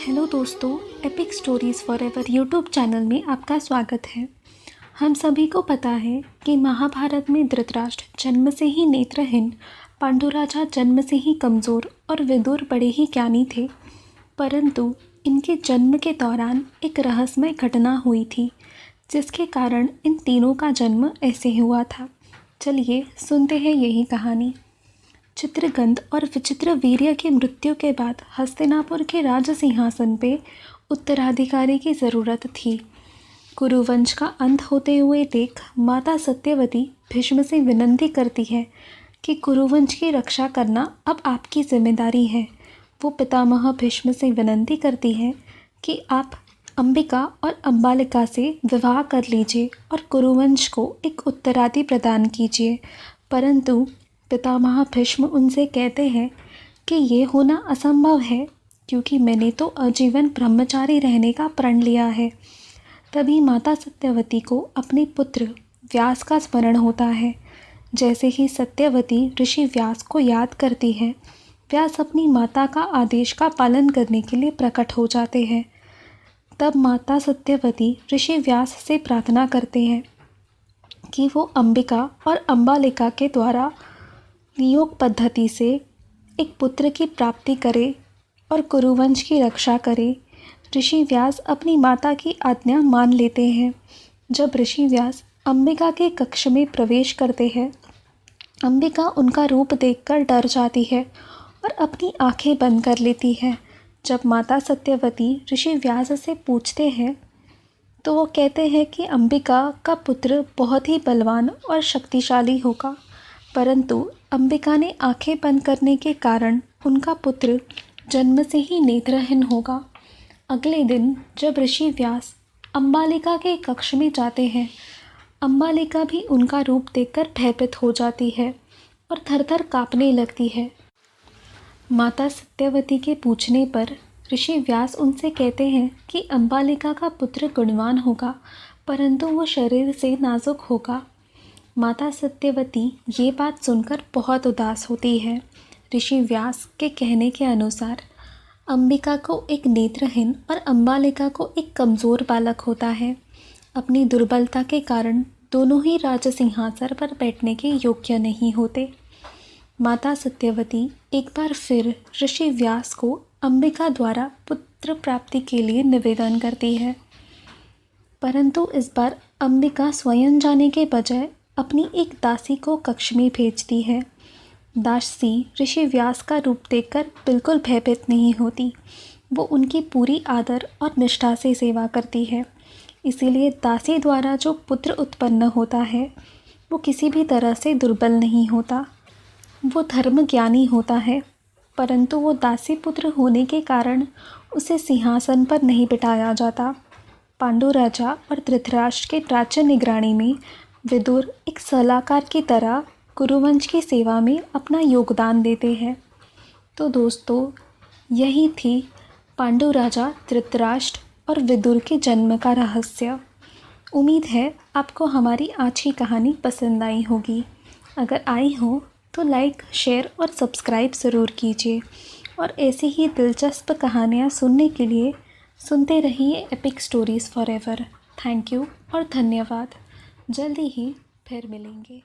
Hello दोस्तों, epic stories forever YouTube channel में आपका स्वागत है। हम सभी को पता है कि महाभारत में धृतराष्ट्र जन्म से ही नेत्रहीन, पांडु राजा जन्म से ही कमज़ोर और विदुर बड़े ही ज्ञानी थे। परंतु इनके जन्म के दौरान एक रहस्यमय घटना हुई थी, जिसके कारण इन तीनों का जन्म ऐसे हुआ था। चलिए सुनते हैं यही कहानी। चित्रगंध और विचित्र वीर्य की मृत्यु के बाद हस्तिनापुर के राज सिंहासन पे उत्तराधिकारी की ज़रूरत थी। कुरुवंश का अंत होते हुए देख माता सत्यवती भीष्म से विनती करती है कि कुरुवंश की रक्षा करना अब आपकी जिम्मेदारी है। वो पितामह भीष्म से विनती करती है कि आप अंबिका और अंबालिका से विवाह कर लीजिए और कुरुवंश को एक उत्तराधि प्रदान कीजिए। परंतु पितामह भीष्म उनसे कहते हैं कि ये होना असंभव है, क्योंकि मैंने तो आजीवन ब्रह्मचारी रहने का प्रण लिया है। तभी माता सत्यवती को अपने पुत्र व्यास का स्मरण होता है। जैसे ही सत्यवती ऋषि व्यास को याद करती है, व्यास अपनी माता का आदेश का पालन करने के लिए प्रकट हो जाते हैं। तब माता सत्यवती ऋषि व्यास से प्रार्थना करते हैं कि वो अंबिका और अंबालिका के द्वारा नियोग पद्धति से एक पुत्र की प्राप्ति करे और कुरुवंश की रक्षा करे। ऋषि व्यास अपनी माता की आज्ञा मान लेते हैं। जब ऋषि व्यास अंबिका के कक्ष में प्रवेश करते हैं, अंबिका उनका रूप देखकर डर जाती है और अपनी आंखें बंद कर लेती है। जब माता सत्यवती ऋषि व्यास से पूछते हैं तो वो कहते हैं कि अंबिका का पुत्र बहुत ही बलवान और शक्तिशाली होगा, परंतु अंबिका ने आंखें बंद करने के कारण उनका पुत्र जन्म से ही नेत्रहीन होगा। अगले दिन जब ऋषि व्यास अंबालिका के कक्ष में जाते हैं, अंबालिका भी उनका रूप देखकर भयभीत हो जाती है और थरथर कांपने लगती है। माता सत्यवती के पूछने पर ऋषि व्यास उनसे कहते हैं कि अंबालिका का पुत्र गुणवान होगा, परंतु वो शरीर से नाजुक होगा। माता सत्यवती ये बात सुनकर बहुत उदास होती है। ऋषि व्यास के कहने के अनुसार अंबिका को एक नेत्रहीन और अंबालिका को एक कमज़ोर बालक होता है। अपनी दुर्बलता के कारण दोनों ही राज सिंहासन पर बैठने के योग्य नहीं होते। माता सत्यवती एक बार फिर ऋषि व्यास को अंबिका द्वारा पुत्र प्राप्ति के लिए निवेदन करती है, परंतु इस बार अंबिका स्वयं जाने के बजाय अपनी एक दासी को कक्ष में भेजती है। दासी ऋषि व्यास का रूप देखकर बिल्कुल भयभीत नहीं होती। वो उनकी पूरी आदर और निष्ठा से सेवा करती है। इसीलिए दासी द्वारा जो पुत्र उत्पन्न होता है वो किसी भी तरह से दुर्बल नहीं होता। वो धर्म ज्ञानी होता है, परंतु वो दासी पुत्र होने के कारण उसे सिंहासन पर नहीं बिठाया जाता। पांडु राजा और धृतराष्ट्र के राज्य निगरानी में विदुर एक सलाहकार की तरह कुरुवंश की सेवा में अपना योगदान देते हैं। तो दोस्तों, यही थी पांडु राजा, धृतराष्ट्र और विदुर के जन्म का रहस्य। उम्मीद है आपको हमारी आज की कहानी पसंद आई होगी। अगर आई हो तो लाइक, शेयर और सब्सक्राइब ज़रूर कीजिए और ऐसी ही दिलचस्प कहानियाँ सुनने के लिए सुनते रहिए epic stories forever. Thank you और धन्यवाद। जल्दी ही फिर मिलेंगे।